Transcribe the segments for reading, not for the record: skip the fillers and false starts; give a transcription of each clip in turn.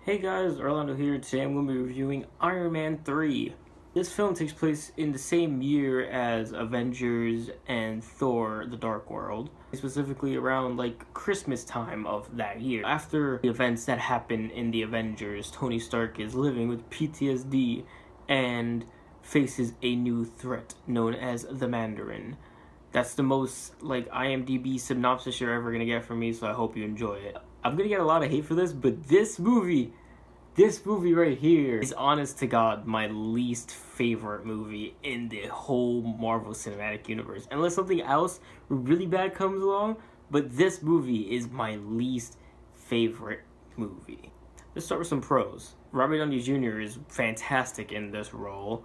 Hey guys, Orlando here. Today I'm going to be reviewing Iron Man 3. This film takes place in the same year as Avengers and Thor: The Dark World, specifically around Christmas time of that year. After the events that happen in the Avengers, Tony Stark is living with PTSD and faces a new threat known as the Mandarin. That's the most IMDb synopsis you're ever gonna get from me, so I hope you enjoy it. I'm gonna get a lot of hate for this, but this movie right here is, honest to God, my least favorite movie in the whole Marvel Cinematic Universe. Unless something else really bad comes along, but this movie is my least favorite movie. Let's start with some pros. Robert Downey Jr. is fantastic in this role.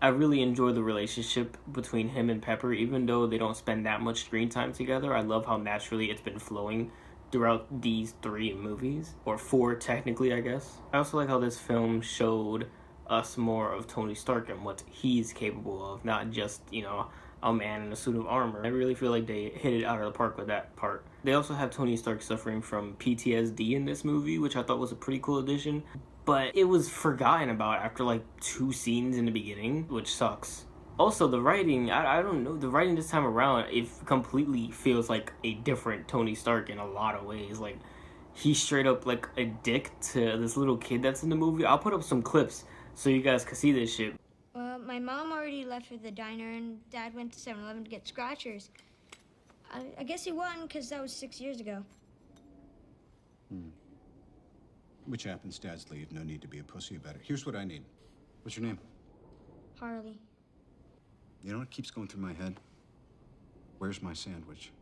I really enjoy the relationship between him and Pepper, even though they don't spend that much screen time together. I love how naturally it's been flowing throughout these three movies, or four technically, I guess. I also like how this film showed us more of Tony Stark and what he's capable of, not just, a man in a suit of armor. I really feel like they hit it out of the park with that part. They also have Tony Stark suffering from PTSD in this movie, which I thought was a pretty cool addition, but it was forgotten about after 2 scenes in the beginning, which sucks. Also, the writing, I don't know, the writing this time around, it completely feels like a different Tony Stark in a lot of ways. He's straight up a dick to this little kid that's in the movie. I'll put up some clips so you guys can see this shit. Well, my mom already left for the diner, and Dad went to 7-Eleven to get scratchers. I guess he won, because that was 6 years ago. Which happens, Dads leave. No need to be a pussy about it. Here's what I need. What's your name? Harley. You know what keeps going through my head? Where's my sandwich?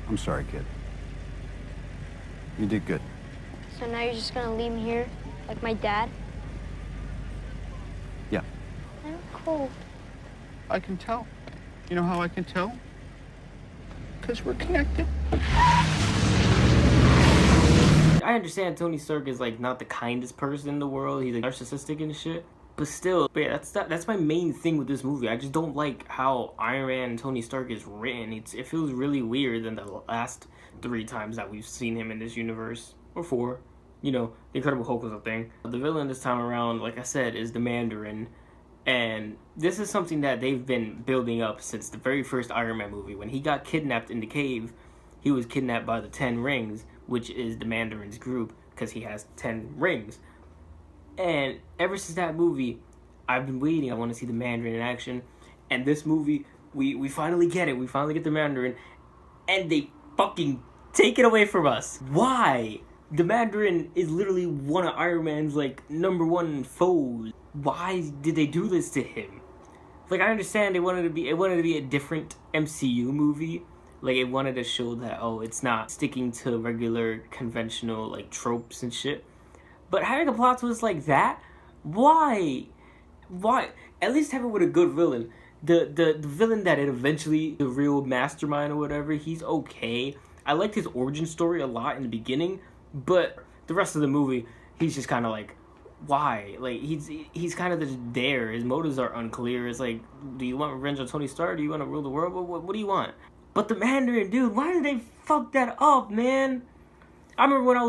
I'm sorry, kid. You did good. So now you're just gonna leave me here, like my dad? Yeah. I'm cold. I can tell. You know how I can tell? Because we're connected. I understand Tony Stark is not the kindest person in the world. He's narcissistic and shit. But still, yeah, that's my main thing with this movie. I just don't like how Iron Man and Tony Stark is written. It feels really weird than the last 3 times that we've seen him in this universe. Or 4. The Incredible Hulk was a thing. The villain this time around, like I said, is the Mandarin. And this is something that they've been building up since the very first Iron Man movie. When he got kidnapped in the cave, he was kidnapped by the 10 Rings, which is the Mandarin's group, because he has 10 rings. And ever since that movie, I've been waiting. I want to see the Mandarin in action. And this movie, we finally get it. We finally get the Mandarin. And they fucking take it away from us. Why? The Mandarin is literally one of Iron Man's, #1 foes. Why did they do this to him? I understand it wanted to be a different MCU movie. It wanted to show that, it's not sticking to regular conventional, tropes and shit. But having a plot twist like that? Why? Why? At least have it with a good villain. The villain that eventually, the real mastermind or whatever, he's okay. I liked his origin story a lot in the beginning, but the rest of the movie, he's just kind of why? He's kind of just there. His motives are unclear. It's do you want revenge on Tony Stark? Do you want to rule the world? What do you want? But the Mandarin, dude, why did they fuck that up, man? I remember when I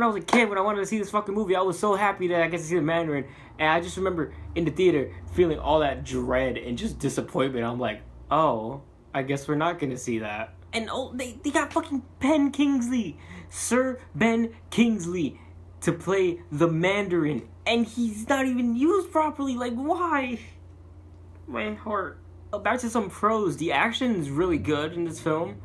was a kid, when I wanted to see this fucking movie, I was so happy that I get to see the Mandarin, and I just remember in the theater feeling all that dread and just disappointment. I'm like, oh, I guess we're not gonna see that. And they got fucking Ben Kingsley, Sir Ben Kingsley, to play the Mandarin, and he's not even used properly. Why? My heart. Back to some pros. The action is really good in this film.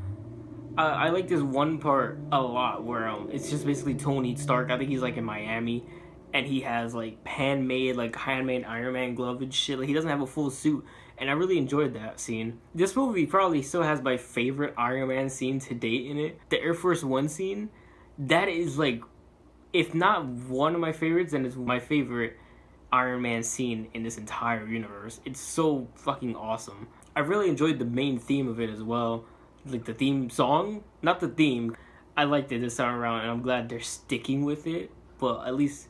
I like this one part a lot where it's just basically Tony Stark. I think he's in Miami, and he has handmade Iron Man glove and shit. He doesn't have a full suit, and I really enjoyed that scene. This movie probably still has my favorite Iron Man scene to date in it. The Air Force One scene. That is if not one of my favorites, then it's my favorite Iron Man scene in this entire universe. It's so fucking awesome. I really enjoyed the main theme of it as well. The theme song, not the theme. I liked it this time around, and I'm glad they're sticking with it. But at least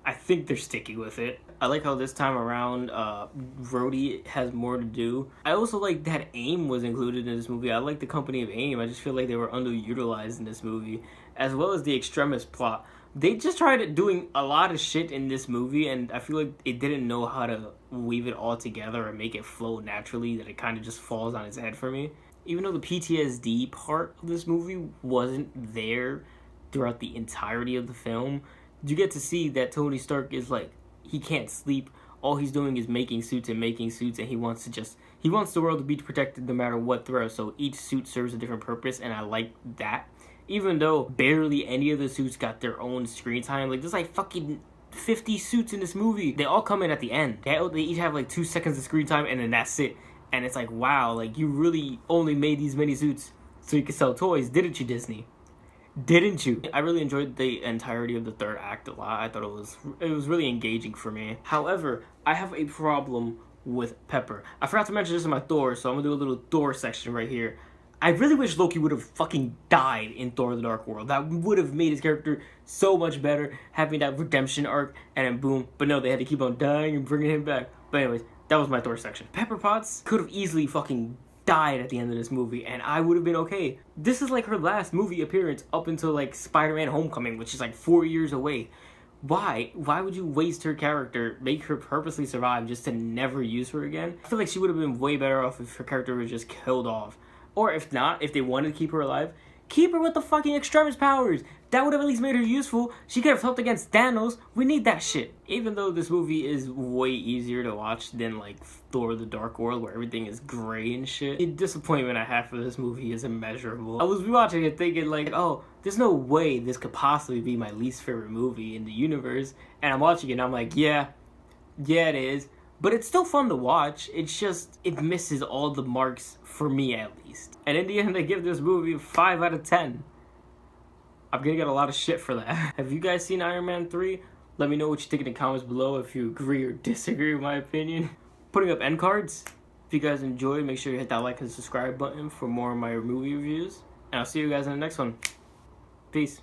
I think they're sticking with it. I like how this time around, Rhodey has more to do. I also like that AIM was included in this movie. I like the company of AIM. I just feel like they were underutilized in this movie, as well as the Extremis plot. They just tried doing a lot of shit in this movie, and I feel like it didn't know how to weave it all together and make it flow naturally, that it kind of just falls on its head for me. Even though the PTSD part of this movie wasn't there throughout the entirety of the film, you get to see that Tony Stark is like, he can't sleep. All he's doing is making suits, and he wants the world to be protected no matter what threat, so each suit serves a different purpose, and I like that. Even though barely any of the suits got their own screen time, like there's like fucking 50 suits in this movie. They all come in at the end. They each have like 2 seconds of screen time, and then that's it. And it's like, wow, like you really only made these many suits so you could sell toys, didn't you, Disney? Didn't you? I really enjoyed the entirety of the third act a lot. I thought it was really engaging for me. However, I have a problem with Pepper. I forgot to mention this in my Thor, so I'm gonna do a little Thor section right here. I really wish Loki would have fucking died in Thor the Dark World. That would have made his character so much better, having that redemption arc, and then boom. But no, they had to keep on dying and bringing him back. But anyways, that was my Thor section. Pepper Potts could have easily fucking died at the end of this movie, and I would have been okay. This is like her last movie appearance up until like Spider-Man Homecoming, which is like 4 years away. Why? Why would you waste her character, make her purposely survive just to never use her again? I feel like she would have been way better off if her character was just killed off. Or if not, if they wanted to keep her alive, keep her with the fucking Extremis powers. That would have at least made her useful. She could have helped against Thanos. We need that shit. Even though this movie is way easier to watch than like Thor the Dark World, where everything is gray and shit, the disappointment I have for this movie is immeasurable. I was rewatching it thinking like, oh, there's no way this could possibly be my least favorite movie in the universe. And I'm watching it and I'm like, yeah, it is. But it's still fun to watch. It's just, it misses all the marks, for me at least. And in the end, I give this movie a 5 out of 10. I'm gonna get a lot of shit for that. Have you guys seen Iron Man 3? Let me know what you think in the comments below if you agree or disagree with my opinion. Putting up end cards. If you guys enjoyed, make sure you hit that like and subscribe button for more of my movie reviews. And I'll see you guys in the next one. Peace.